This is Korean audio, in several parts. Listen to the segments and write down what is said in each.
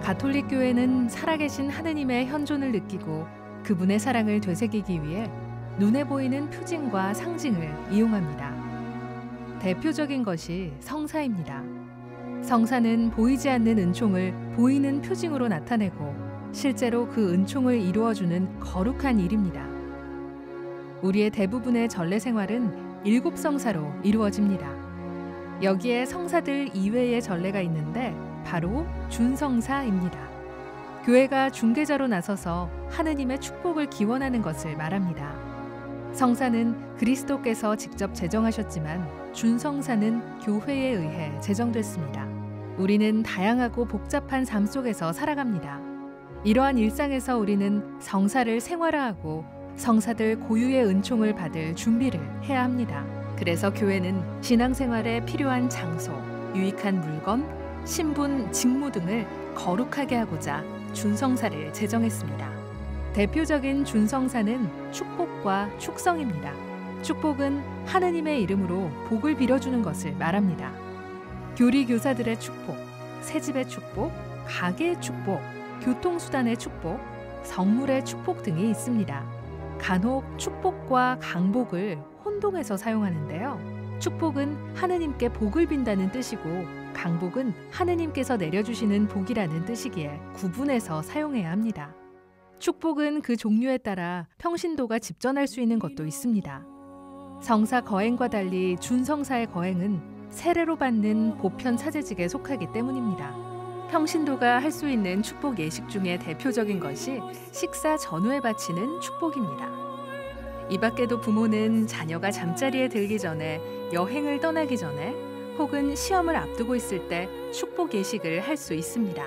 가톨릭 교회는 살아계신 하느님의 현존을 느끼고 그분의 사랑을 되새기기 위해 눈에 보이는 표징과 상징을 이용합니다. 대표적인 것이 성사입니다. 성사는 보이지 않는 은총을 보이는 표징으로 나타내고 실제로 그 은총을 이루어주는 거룩한 일입니다. 우리의 대부분의 전례 생활은 7성사로 이루어집니다. 여기에 성사들 이외의 전례가 있는데 바로 준성사입니다. 교회가 중개자로 나서서 하느님의 축복을 기원하는 것을 말합니다. 성사는 그리스도께서 직접 제정하셨지만 준성사는 교회에 의해 제정됐습니다. 우리는 다양하고 복잡한 삶 속에서 살아갑니다. 이러한 일상에서 우리는 성사를 생활화하고 성사들 고유의 은총을 받을 준비를 해야 합니다. 그래서 교회는 신앙생활에 필요한 장소, 유익한 물건, 신분, 직무 등을 거룩하게 하고자 준성사를 제정했습니다. 대표적인 준성사는 축복과 축성입니다. 축복은 하느님의 이름으로 복을 빌어주는 것을 말합니다. 교리교사들의 축복, 새집의 축복, 가게의 축복, 교통수단의 축복, 성물의 축복 등이 있습니다. 간혹 축복과 강복을 혼동해서 사용하는데요. 축복은 하느님께 복을 빈다는 뜻이고 강복은 하느님께서 내려주시는 복이라는 뜻이기에 구분해서 사용해야 합니다. 축복은 그 종류에 따라 평신도가 집전할 수 있는 것도 있습니다. 성사 거행과 달리 준성사의 거행은 세례로 받는 보편 사제직에 속하기 때문입니다. 평신도가 할 수 있는 축복 예식 중에 대표적인 것이 식사 전후에 바치는 축복입니다. 이 밖에도 부모는 자녀가 잠자리에 들기 전에, 여행을 떠나기 전에, 혹은 시험을 앞두고 있을 때 축복 예식을 할 수 있습니다.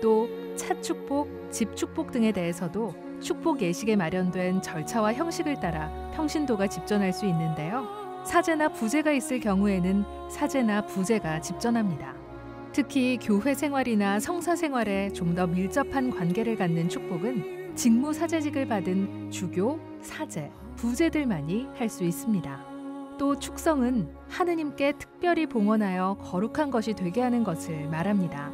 또 차 축복, 집 축복 등에 대해서도 축복 예식에 마련된 절차와 형식을 따라 평신도가 집전할 수 있는데요. 사제나 부제가 있을 경우에는 사제나 부제가 집전합니다. 특히 교회 생활이나 성사 생활에 좀 더 밀접한 관계를 갖는 축복은 직무 사제직을 받은 주교, 사제, 부제들만이 할 수 있습니다. 또 축성은 하느님께 특별히 봉헌하여 거룩한 것이 되게 하는 것을 말합니다.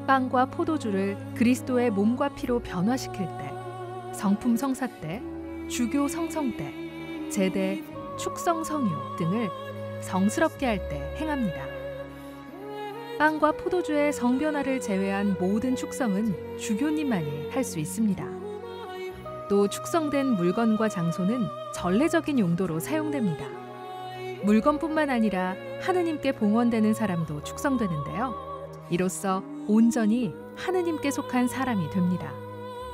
빵과 포도주를 그리스도의 몸과 피로 변화시킬 때, 성품 성사 때, 주교 성성 때, 제대, 축성 성유 등을 성스럽게 할 때 행합니다. 빵과 포도주의 성변화를 제외한 모든 축성은 주교님만이 할 수 있습니다. 또 축성된 물건과 장소는 전례적인 용도로 사용됩니다. 물건뿐만 아니라 하느님께 봉헌되는 사람도 축성되는데요. 이로써 온전히 하느님께 속한 사람이 됩니다.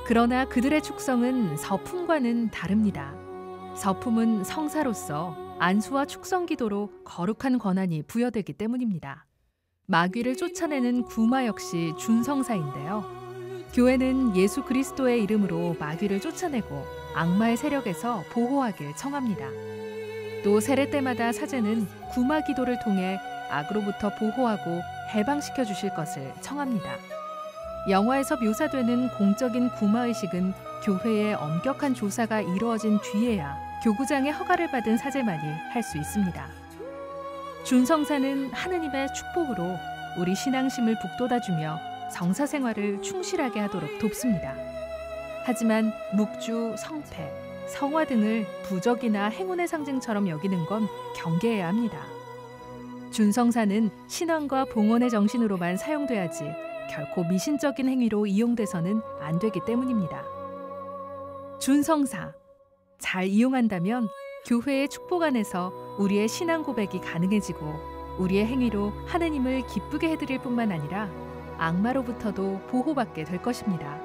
그러나 그들의 축성은 서품과는 다릅니다. 서품은 성사로서 안수와 축성 기도로 거룩한 권한이 부여되기 때문입니다. 마귀를 쫓아내는 구마 역시 준성사인데요. 교회는 예수 그리스도의 이름으로 마귀를 쫓아내고 악마의 세력에서 보호하길 청합니다. 또 세례 때마다 사제는 구마 기도를 통해 악으로부터 보호하고 해방시켜 주실 것을 청합니다. 영화에서 묘사되는 공적인 구마의식은 교회의 엄격한 조사가 이루어진 뒤에야 교구장의 허가를 받은 사제만이 할 수 있습니다. 준성사는 하느님의 축복으로 우리 신앙심을 북돋아주며 성사 생활을 충실하게 하도록 돕습니다. 하지만 묵주, 성패, 성화 등을 부적이나 행운의 상징처럼 여기는 건 경계해야 합니다. 준성사는 신앙과 봉헌의 정신으로만 사용돼야지 결코 미신적인 행위로 이용돼서는 안 되기 때문입니다. 준성사, 잘 이용한다면 교회의 축복 안에서 우리의 신앙 고백이 가능해지고 우리의 행위로 하느님을 기쁘게 해드릴 뿐만 아니라 악마로부터도 보호받게 될 것입니다.